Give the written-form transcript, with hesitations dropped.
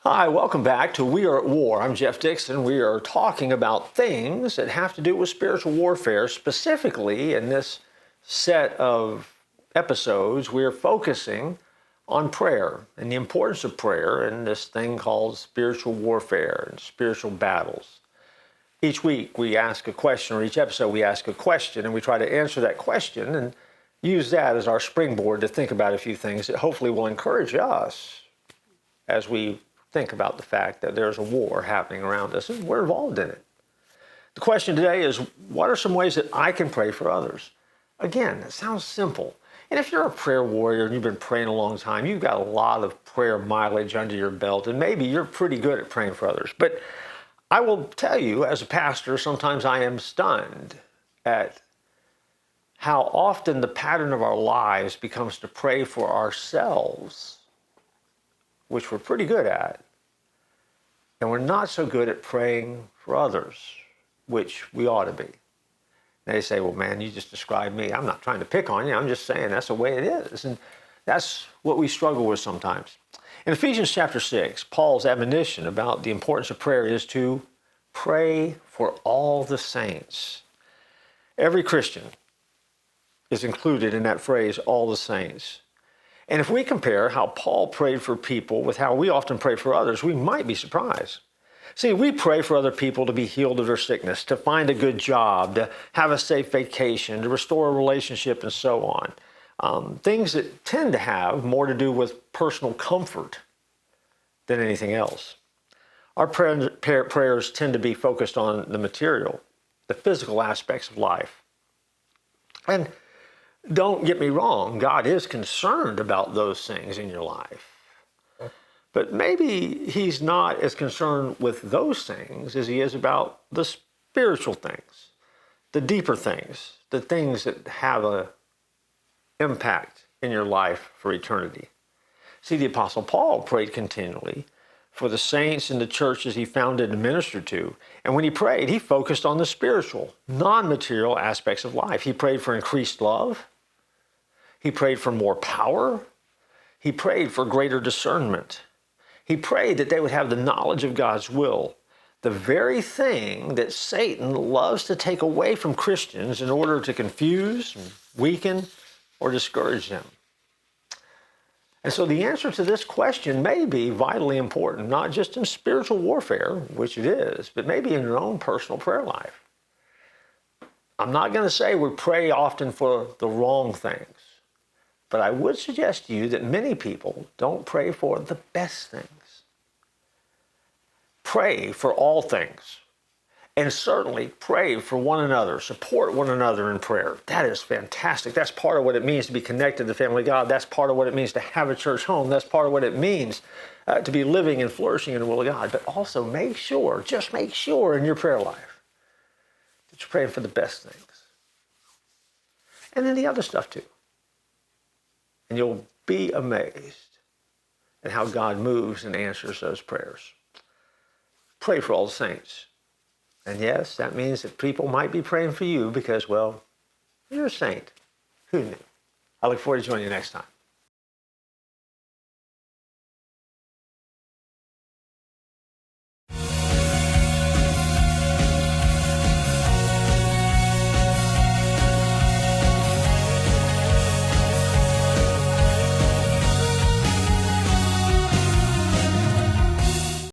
Hi, welcome back to We Are at War. I'm Jeff Dixon. We are talking about things that have to do with spiritual warfare. Specifically, in this set of episodes, we're focusing on prayer and the importance of prayer in this thing called spiritual warfare and spiritual battles. Each week we ask a question, or each episode we ask a question, and we try to answer that question and use that as our springboard to think about a few things that hopefully will encourage us as we think about the fact that there's a war happening around us and we're involved in it. The question today is, what are some ways that I can pray for others? Again, it sounds simple. And if you're a prayer warrior and you've been praying a long time, you've got a lot of prayer mileage under your belt, and maybe you're pretty good at praying for others. But I will tell you, as a pastor, sometimes I am stunned at how often the pattern of our lives becomes to pray for ourselves, which we're pretty good at, and we're not so good at praying for others, which we ought to be. They say, well, man, you just described me. I'm not trying to pick on you. I'm just saying that's the way it is. And that's what we struggle with sometimes. In Ephesians chapter 6, Paul's admonition about the importance of prayer is to pray for all the saints. Every Christian is included in that phrase, all the saints. And if we compare how Paul prayed for people with how we often pray for others, we might be surprised. See, we pray for other people to be healed of their sickness, to find a good job, to have a safe vacation, to restore a relationship, and so on. Things that tend to have more to do with personal comfort than anything else. Our prayers tend to be focused on the material, the physical aspects of life. And don't get me wrong, God is concerned about those things in your life. But maybe he's not as concerned with those things as he is about the spiritual things, the deeper things, the things that have an impact in your life for eternity. See, the Apostle Paul prayed continually for the saints in the churches he founded and ministered to. And when he prayed, he focused on the spiritual, non-material aspects of life. He prayed for increased love. He prayed for more power. He prayed for greater discernment. He prayed that they would have the knowledge of God's will, the very thing that Satan loves to take away from Christians in order to confuse, weaken, or discourage them. And so the answer to this question may be vitally important, not just in spiritual warfare, which it is, but maybe in your own personal prayer life. I'm not going to say we pray often for the wrong things, but I would suggest to you that many people don't pray for the best things. Pray for all things, and certainly pray for one another, support one another in prayer. That is fantastic. That's part of what it means to be connected to the family of God. That's part of what it means to have a church home. That's part of what it means to be living and flourishing in the will of God. But also just make sure in your prayer life that you're praying for the best things. And then the other stuff too. And you'll be amazed at how God moves and answers those prayers. Pray for all the saints. And yes, that means that people might be praying for you because, well, you're a saint. Who knew? I look forward to joining you next time.